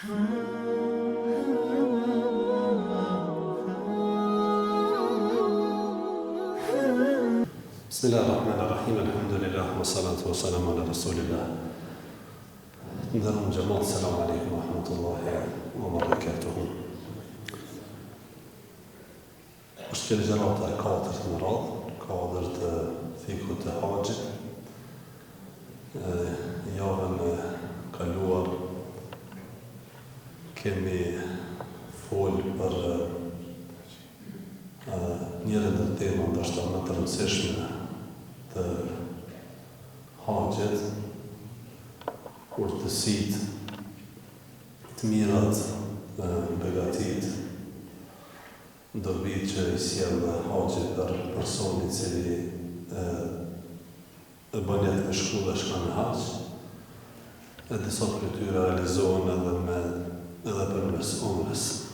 Bismillahirrahmanirrahim, alhamdulillah, wa salatu wa salamu ala rasulillah. Ndërëm gjëmatë, salamu alaikum wa rahmatullahi wa barakatuhu. Është që ligjërata e 4 në radhë, kadër të fikut të haqit. Javën e kaluar kemi folë për njërën të tema ndashta më të rëndësishme të haqet, urtësit, të mirat, begatit, dobit që i sjell haqet për personi cili e bënjet me shku dhe shka me haq, e disa për tyre realizohen edhe për mes umres.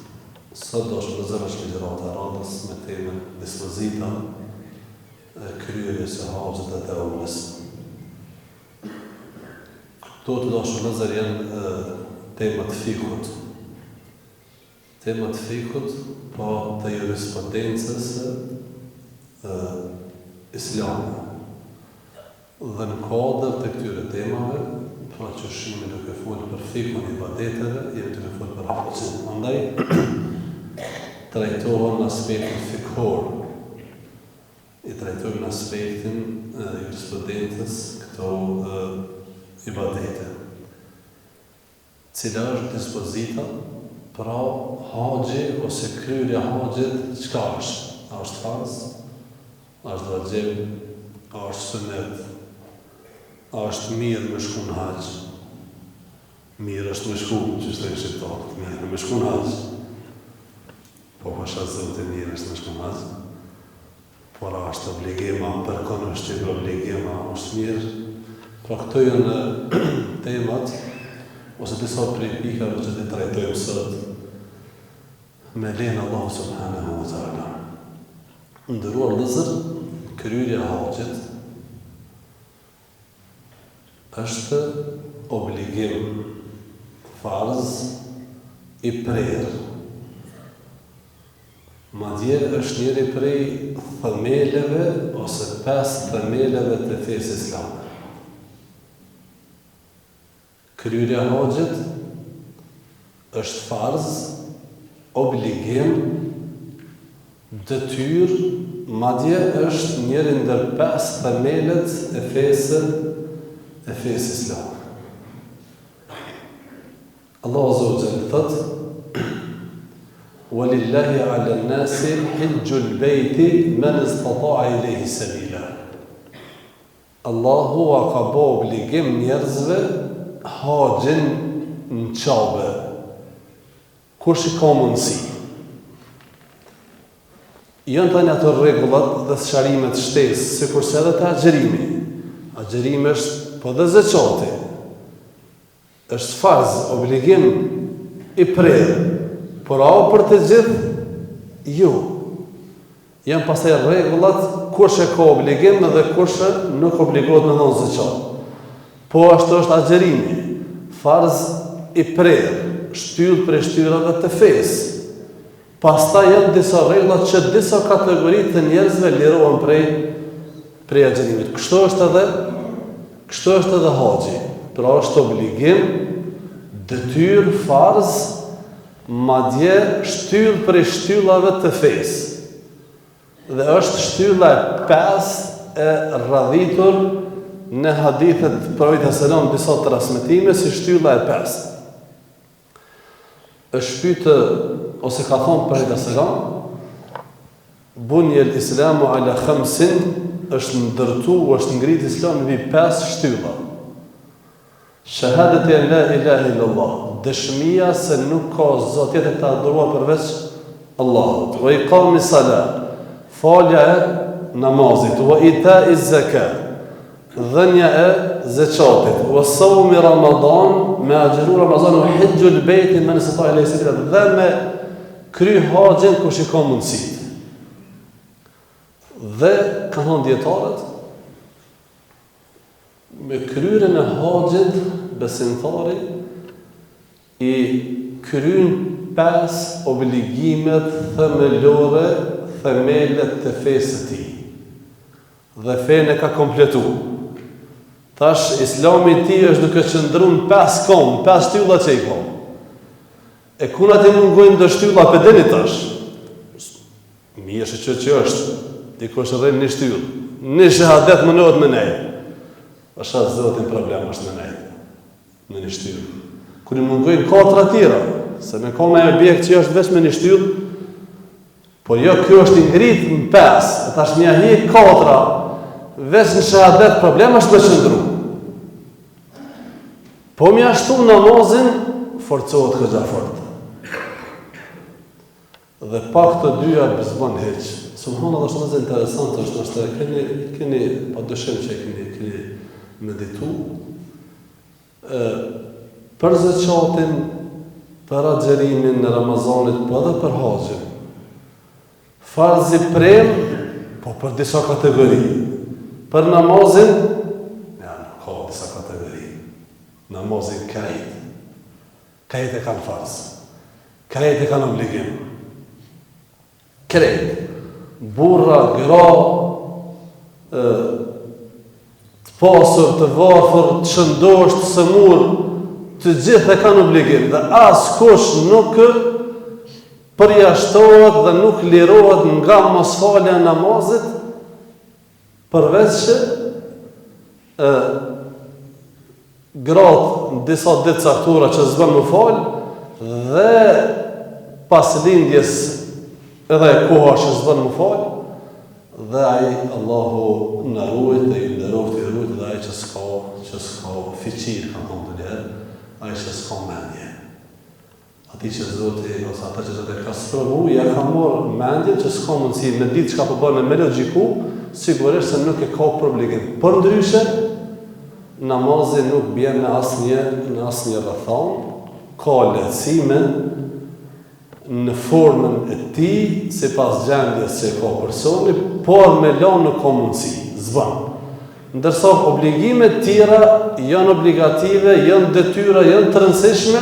Sot do shpëzër është ligjërata e radhës me temën dispozita kryerjes së haqit dhe të umres. Këto të do shpëzër janë temat fikut. Temat fikut, po të jurisprudencës islame. Dhe në kodër të këtyre temave, pra që shimi duke folë për fikun i ibadeteve, jemi duke folë për haqin. Andaj, trajtohen në aspektin fikhor, i trajtohen në aspektin jurisprudentës këto ibadete. Cila është dispozita, pra haqi ose kryerja haqit, çka është? A është farz? A është vajxhib? A është sunet? A është mirë me shku në haq? Mirë është me shku, që shtë e shqiptarët, mirë me shku në haq. Po pasha zote mirë është me shku në haq. Por a është obligima, përkon është i obligima, është mirë. Pra këto janë temat, ose disa prej pikave që të trajtojmë sot, me lenë Allahu subhanahu wa ta'ala. Ndëruar vëllezër, kryerja e haqit është obligim, farz i prerë. Madje është njëri prej themeleve ose 5 themeleve të fesë islame. Kryerja e haqit është farz, obligim, detyrë, madje është njëri ndër 5 themelet e fesë islame. Allahu azza wa jalla thotë: "Walillahi 'ala an-nasi hajjul bayti man istata'a ilayhi sabila." Allahu ka bë obligim njerëzve haxhin në Kabe. Kush i ka mundësi? Janë tani ato rregullat dhe sqarimet shtesë, sikurse edhe te agjerimi. Agjerimi është po dhe zeqati. Është farz, obligim i prerë. Por a për të gjithë? Jo. Janë pastaj rregullat kush e ka obligim dhe kush nuk obligohet me dhënë zeqat. Po ashtu është agjerimi, farz i prerë, shtyllë për shtylave të fesë. Pastaj janë disa rregulla që disa kategori të njerëzve lirohen prej agjerimit. Kështu është edhe haxhi. Pra është obligim, detyrë, farz, madje shtyllë për shtyllave të fesë. Dhe është shtylla e 5 e radhitur në hadithet Profetit sallallahu disa transmetime si shtylla e 5. Është pyet ose ka thonë Profeti sallallahu bunje l-islamu ala 5, është ndërtu, është ngrit islami mbi 5 shtylla. Shahadati an la ilaha illallah, dëshmia se nuk ka zot tjetër të adhuruar përveç Allahut. Wa iqami salat, falja e namazit. Wa ita'i zakat, dhënia e zeqatit. Wa sawmi Ramadan, me agjëru Ramazan, wa hajjul bayti man istata'a ilayhi sabila, dhe me kry haxhin kush i ka mundësi. Dhe ka thonë dietarët, me kryerjen e haxhit besimtari i kryen 5 obligimet themelore, themelet të fesë të tij. Dhe fenë e ka kompletu. Tash, Islami ti është duke qëndru në 5 kom, 5 shtylla që i kom. E kuna ti mungojnë dë shtylla për deni tash. Mirë që është, dikush edhe një shtyllë. Një shahadet më nëhet me nejë. Pasha Zotin problem është me nejë. Në një shtyllë. Kër i mungojnë 4 tjera, se me koma e objekt që është veç me një shtyllë, por jo kjo është i ngrit në 5, e tash një hi 4, veç në shahadet problem është me qëndru. Po mi ashtu namazin, forcohet këgja fort. Dhe pak të dyja bëzbon heq. Subhanallah, është nëzë interesant është, nështë keni pa dëshim që keni meditu, për zëqatin, për agjerimin në Ramazanit, po edhe për haqin. Farzi prem, po për disa kategori. Për namazin, ja, ka disa kategori. Namazin kajt. Kajt e kanë farz. Kajt e kanë obligim. Krejt. Burra, gra, të pasur, të varfër, të shëndosht, të sëmur, të gjithë e kanë obligim. Dhe as kush nuk përjashtohet dhe nuk lirohet nga mosfalja e namazit, përveç që gratë në disa ditë caktura që zbën më falë, dhe pas lindjes edhe koha që zbën më falë, dhe ai Allahu në rujt dhe i ndëroft i rujt dhe ai që s'ka fiqir, ka thonë të njerë, ai që s'ka mendje. Ati që Zoti, ose ata që Zoti ka sprovu, ja ka morë mendje që s'ka mundësi me ditë që ka përbërë me logjiku, sigurisht se nuk e ka për obligim. Për ndryshe, namazi nuk bjen në asnjë rrethon, ka lehtësime në formën e tij, sipas gjendjes që ka personi, por me lanë nuk ka mundësi, zban. Ndërsa obligimet tjera janë obligative, janë detyra, janë të rëndësishme,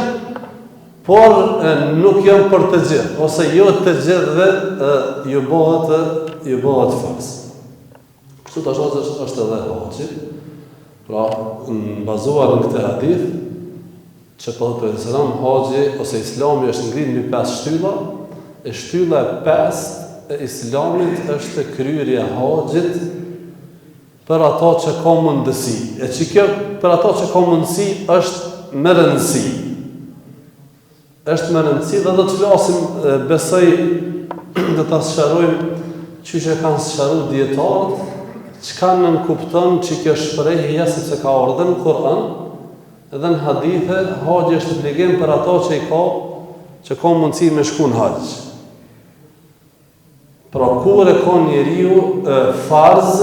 por nuk janë për të gjithë, ose jo të gjithëve ju bëhet farz. Kështu të është edhe haxhi, pra në bazuar në këtë hadith, që për Islam haxhi ose Islami është ngrit mbi 5 shtylla, e shtylla e 5 e Islamit është kryerja e haxhit për ato që ka mundësi. E që kjo për ato që ka mundësi është me rëndësi. Është me rëndësi dhe do të flasim, besoj dhe ta sqarojmë që që kanë sqaruar dietarët, çka nënkupton që kjo shprehje sepse ka ardhur në Kur'an, edhe në hadithe, haxhi është obligim për ato që ka mundësi me shku në haxh. Pra kur e ka njeriu farz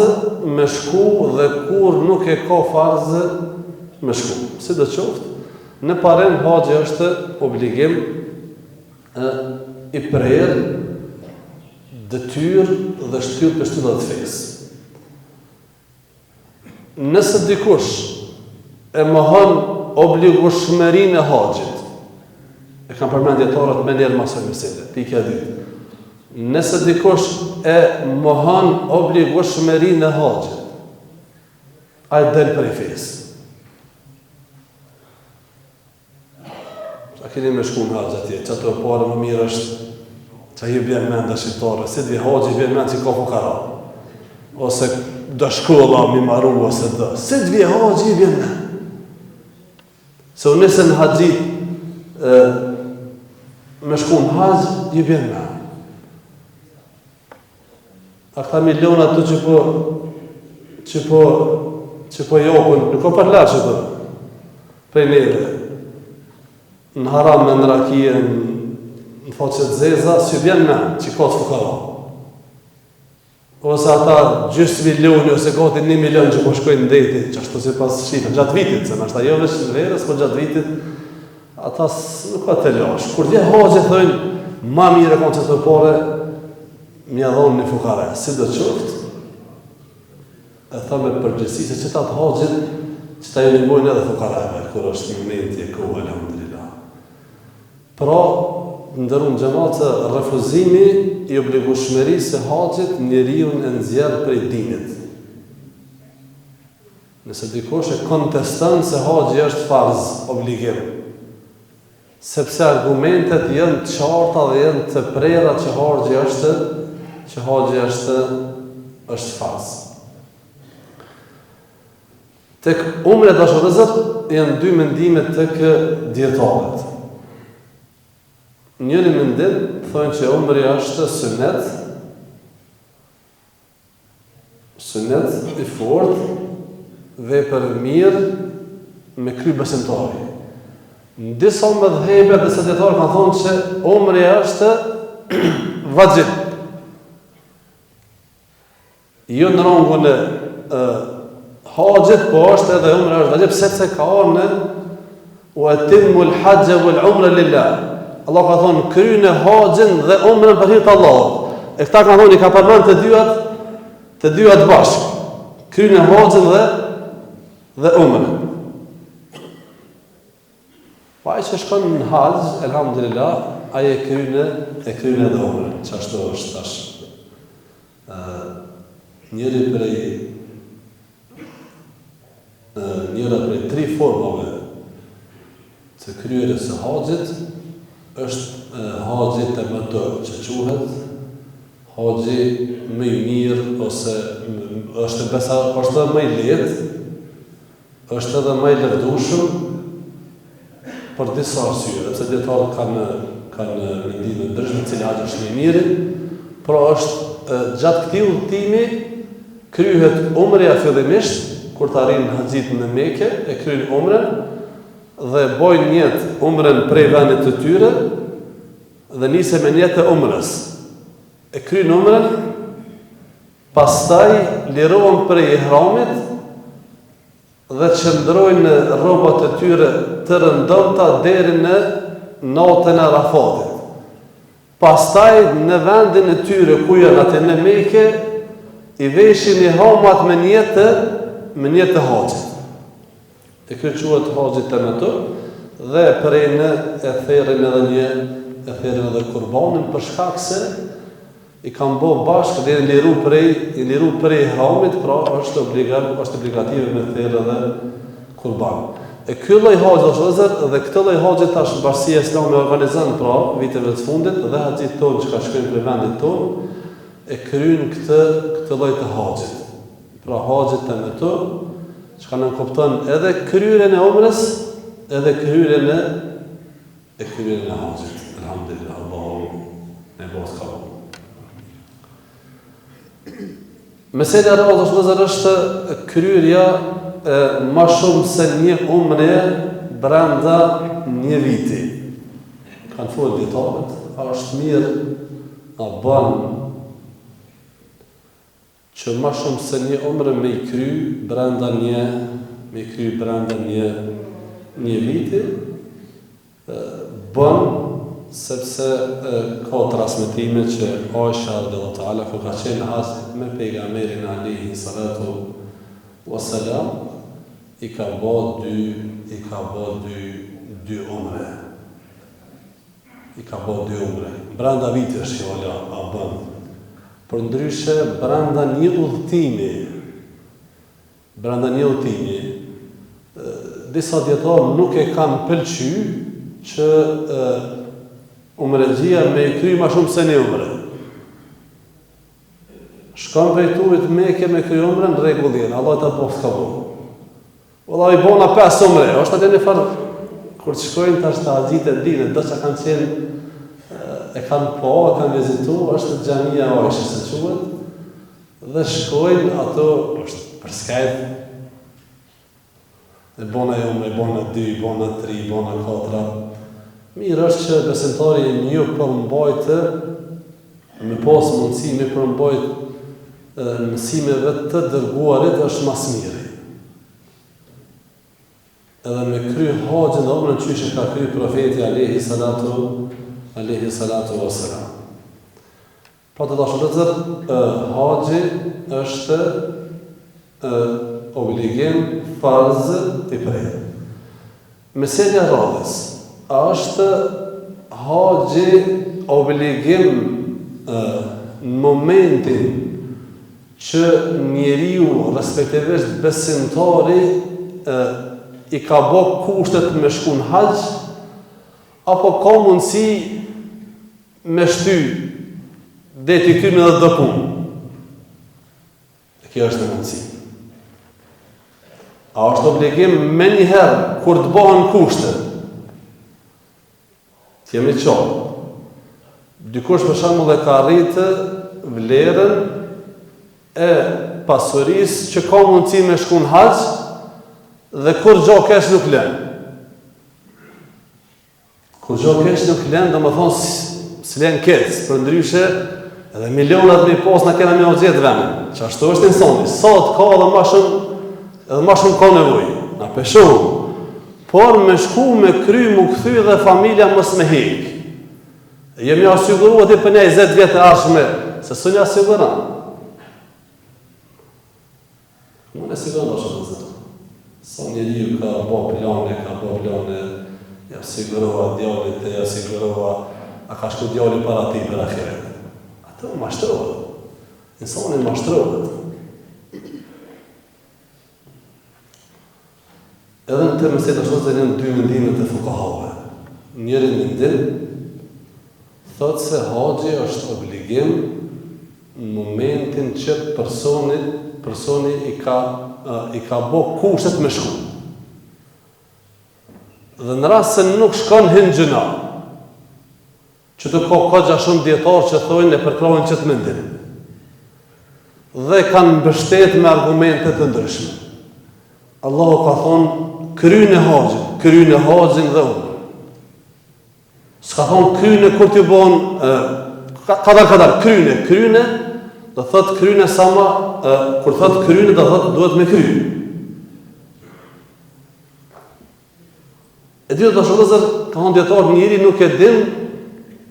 me shku dhe kur nuk e ka farz me shku. Sidoqoftë, në parem haxhi është obligim i prerë, detyrë dhe shtyllë për shtyllat e fesë. Nëse dikush e mohon obligueshmërinë e haxhit, e kam përmend dietarët me njerë masoj mesele, pikë e dytë. Nëse dikush e mohon obligueshmërinë e haxhit, ai del prej fesë. Sa keni me shku në haxh atje, që të pare më mirë është, që i vjen mend dashitare, si di haxhi vjen mend që ka fukara, ose do shkolla mi maru ose do. Si të vje haxhi i vjen mend. Se unë nëse në haxhit me shku në haxh, i vjen mend. A këta milionat të që po jopën, nuk o përla që të prej neve, në haram me në rakije, në faqet zeza, si vjen mend që ka të fukara. Ose ata gjysë milioni, ose gati 1 milion që po shkojnë në deti, që ashtu si pas shifën, gjatë vitit, se nështë ajo veç në verës, po gjatë vitit, ata nuk ka të lash. Kur vje haxhi thojnë, ma mire konë që të pare, mja dhonë një fukare. Si do qoftë, e tha me përgjësi, se që ta të haxhit, që ta ju një bojnë edhe fukareve, kur është një mënejnë tje kohë, alhamdulillah. Pra, ndërun xhamatë, refuzimi i obligueshmërisë së haxhit njeriu e nxjerr prej dinit. Nëse dikush e konteston se haxhi është farz, obligim, sepse argumentet janë të qarta dhe janë të prera që haxhi është farz. Tek umre dashurëzër janë dy mendime tek dietarët. Njëri mendim thonë që umri është sunet i fortë, vepër mirë me kry besimtari. Në disa mëdhëbe dhe dietarë kanë thonë që umri është vajib. Jo në rangun e haxhit, po është edhe umri është vajib, sepse ka në u atimul hajja wal umra lillah. Allah ka thonë kryeni haxhin dhe umrën për hir të Allahut. E këta kanë thonë i ka përmend të dyat bashkë. Kryeni haxhin dhe umrën. Pa ai që shkon në haxh, elhamdulillah, ai e kryen edhe umrën. Çashtu është tash. Njëra prej tri formave të kryerjes së haxhit është haxhi tamattu, që quhet haxhi më i mirë ose është më i lehtë, është edhe më i lëvdueshëm për disa arsye, sepse dietarët kanë mendime ndryshme cili haxhi është më i miri, por është gjatë këtij udhëtimi kryhet umrja fillimisht kur të arrin haxhit në Mekë, e kryejnë umrën dhe bojnë niyet umrën prej vendit të tyre dhe nisen me niyet e umrës. E kryejnë umrën, pastaj lirohen prej ihramit dhe qëndrojnë në rrobat e tyre të rëndomta deri në natën e Arafatit. Pastaj në vendin e tyre ku janë atë në Mekë, i veshin ihramat me niyet të haxhit. E kjo quhet haxhi tamattu dhe prejnë e therrin edhe kurbanin për shkak se i kanë bërë bashkë dhe i liru prej ihramit, pra është obligative me therr edhe kurban. E ky lloj haxhi është dhe këtë lloj haxhi tash Bashkia Islame organizon pra viteve të fundit dhe haxhit tonë që ka shkojnë për vendit tonë e kryejnë këtë lloj të haxhit. Pra haxhi tamattu që kanë kupton edhe kryerjen e umrës, edhe kryerjen e haxhit. Alhamdulillah, Allahu e bëft kabul. Mesela radhës është kryerja ma shumë se një umre brenda një viti. Kanë folë dietarët, a është mirë, a bën që ma shumë se një umre me i kry brenda një viti, bën sepse ka transmetime që Aisha radhiyallahu ta'ala kur ka qenë haxh me pejgamberin alayhi salatu wassalam i ka bë dy umre. Brenda vitesh që a bën. Për ndryshe brenda një udhëtimi, disa dietarë nuk e kanë pëlqyer që umregjia me i kry ma shumë se një umre. Shkon për i turit Mekë me kry umren, regullin, Allah të bëftë ka bu. Allah i bona 5 umre, është atë një farë, kur të shkojnë të ashtë të haxhit e dinë, do që kanë qenë, e kanë kanë vizitu, është të xhamia Aishës se quhet, dhe shkojnë ato, është për Skype, e bona e umre, bona 2, bona 3, bona 4, mirë është që besimtari një përmbajtë me pas mundësi me përmbajtë mësimeve të dërguarit është mas miri. Edhe me kry haxhin dhe umrën qyshe ka kry profeti alayhi salatu wassalam. Pra të dashurëzër, haxhi është obligim farz i prejë. Meselja radhës, a është haxhi obligim në momentin që njeriu respektivisht besimtari i ka bë kushtet me shku në haxh, apo ka mundësi me shty deti këtyre edhe do punë. Kjo është në mundësi. A është obligim me njëherë kur të bëhen kushtet? Jemi qohë. Dikush për shembull e ka arritë vlerën e pasurisë që ka mundësi me shku në haxh dhe kur gjo kesh nuk lën. Kur gjo kesh nuk lën, do më thonë s'len kec, për ndryshe edhe milionat me pas na kena me u gjetë vendin. Që ashtu është insani, sot ka edhe ma shumë ka nevojë. Na peshu. Por me shku me kry mu kthy dhe familja mos me hek. Jemi asiguruar ti për 20 vjet e ardhshme, se s'u ja siguron. Unë e siguron është të zëtë. Sa njeriu ka bo plane, ja sigurova djallit, ja sigurova, a ka shku djalli para ti për ahiret. Ato mashtrohet. Insani mashtrohet. Edhe në të meset është të njën dy mendimet e fukahave. Njëri mendim thotë se haxhi është obligim në momentin që personi i ka bë kushtet me shku. Dhe në rast se nuk shkon hin gjuna, që të ka shumë dietarë që thojnë e përkrojnë që të mendim. Dhe kanë mbështet me argumente të ndryshme. Allahu ka thonë kryne haxhin dhe unë. S'ka thonë kryne kur t'ju bon, kadar, kryne, dhe thot kryne sama, kur thot kryne, dhe thot duhet me kry. E dy të shëllëzër, ka thonë djetarë njëri nuk e din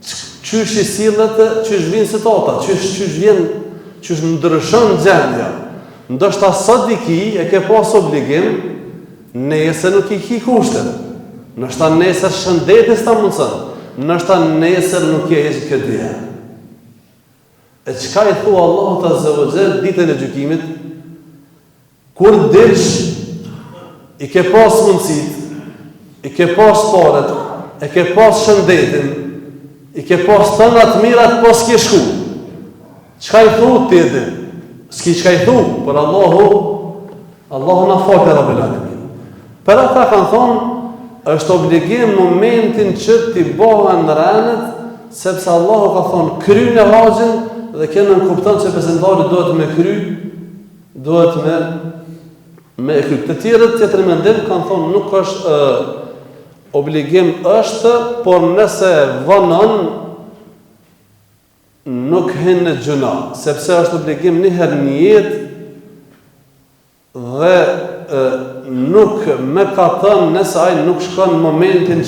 qysh i sillet, qysh vinë situata, qysh vjen, qysh ndryshon gjendja. Ndoshta sot diki e ke pas obligim, nesër nuk i ki kushtet. Ndoshta nesër shëndetis ta mundson. Ndoshta nesër nuk je hiç këtë dia. E çka i thua Allahu Azza wa Jall ditën e gjykimit? Kur dilsh i ke pas mundësit, i ke pas parat, e ke pas shëndetin, i ke pas të nga të mirat, po s'ke shku. Çka i thu ti edhe? S'ki qka i thu, për Allahu na falë të Rabbil Alamin. Për ata kanë thonë, është obligim momentin që t'i bëhen në rënët, sepse Allahu ka thonë, krynë e haxhin, dhe kënë në kupton që besimtari duhet me kry, duhet me e kry. Të tjerët, tjetër mendim, kanë thonë, nuk është obligim është, por nëse vënën, nuk hinë në gjuna, sepse është obligim njëherë një jetë dhe nuk me ka thënë nëse ai nuk shkon në momentin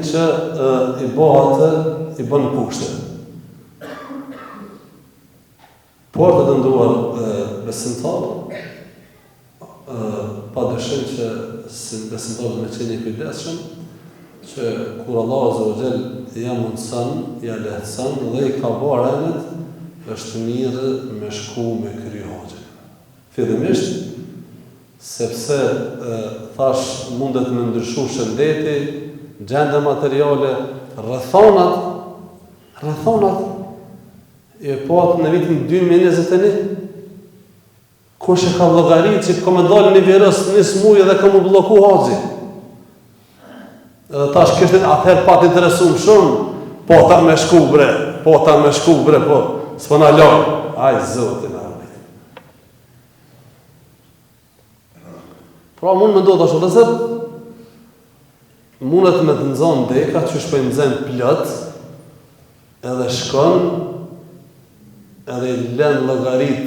që i bën kushte. Por të dënduar besimtar, pa dëshim që besimtarët me qenë i kujdesshëm, që kur Allah Azza wa Jall ja mundson, ja lehtëson dhe i ka bërë rënët, është mirë me shku me kry haxhin. Fillimisht, sepse thash mundet me ndryshu shëndeti, gjende materiale, rrethonat, e po atë në vitin 2021, kush e ka llogarit që ka me dalë një virus një smuj dhe ka mu bloku haxhin. Edhe tash kështë atëherë pa të interesum shumë, po ta me shku bre, po, s'pëna lojë, aj zotin armi. Pra mund me do të shëllëzër, mundet me të nëzonë deka, që shpë i nëzën plët, edhe shkon, edhe i len llogarit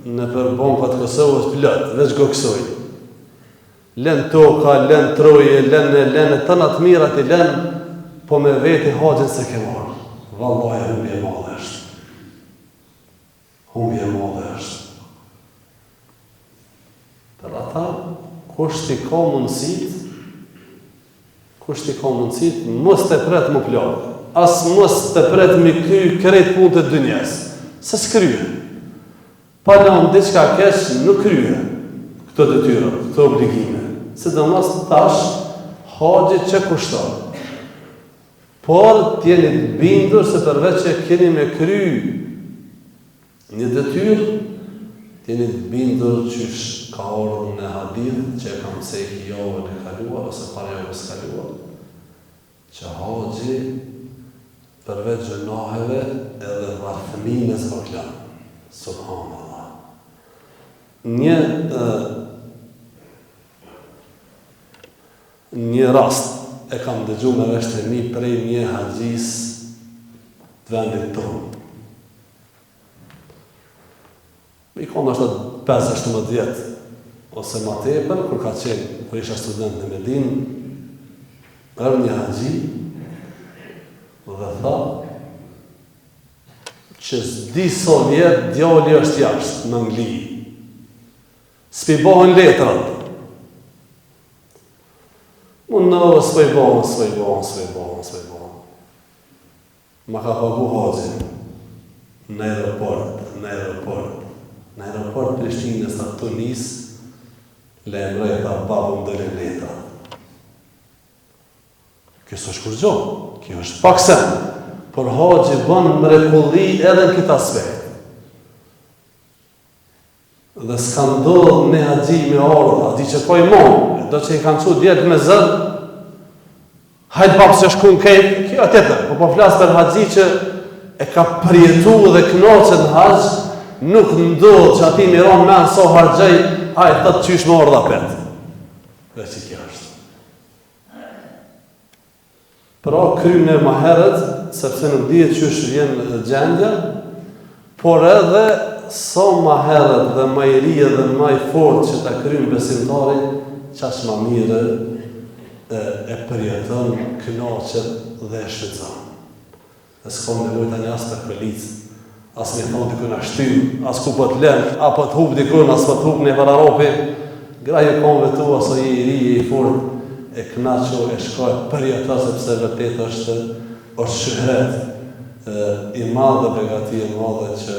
në përbonkat Kosovës plët, veç goksoj. Len toka, len troje, len të në të mirat i len, po me veti haxhin se ke marrë. Vallahi humbje e madhe është. Humbje e madhe është. Për ata, kush t'i ka mundësit, kush t'i ka mundësit, mos të pret më plakë. As mos të pret më kry krejt punë të dynjes. Se s'kryje. Pa në diçka keq nuk kryje këto detyra, këto obligime. Sidomos tash haxhi që kushton. Por t'jeni të bindur se përveç që keni me kry një detyrë, t'jeni të bindur qysh ka ardhur në hadith që e kam sejki javën e kaluar ose para javës kaluar, që haxhi përveç gjunaheve edhe rrafënimes përklan. Subhanallah. Një rast e kam dëgju me veshtë e mi prej një haxhis të vendit tonë. I konë është 50-60 vjetë, ose ma tepër, kur ka qenë, kur isha student në Medinë, erë një haxhi dhe tha, që s'di so vjetë, djali është jashtë në Angli. S'pi bohen letrat. Unë në s'poj bohen. Ma ka pagu haxhin në aeroport. Në aeroport Prishtinës në Tunis, le emrejta babu më dëllin letra. Kjo s'është kur gjo, kjo është pak sen, por haxhi bën mrekulli edhe në këtë aspekt. Dhe s'ka ndodhë në haxhi me ardhë, haxhi që po i monë, do që i kanë që djetë me zërë, hajtë babë se shku në kejtë, kjo tjetër, po flasë për haxhi që e ka përjetu dhe knoqet në haxh, nuk ndodhë që ati miron menë so hargjej, hajtë të të qysh me ardhë apet. Dhe që kjo është. Pra krymë në maherët, sepse nuk dihet qysh vjen gjendja, por edhe sa maherët dhe ma i rije dhe ma i fort që ta krymë besimtari, qash ma mire e përjetën, kënaqet dhe e shfrytëzon. Dhe s'kom nevojë tani as për pëlicë, as me thonë dikun a shtymë, as ku po t'len, apo t'hub dikun, as po t'hub në vararopi, graje kom vetu, aso je i rije i fort, e knaqo, e shkoj përjetën, sepse vërtet është shëhret i madhe, begati i madhe që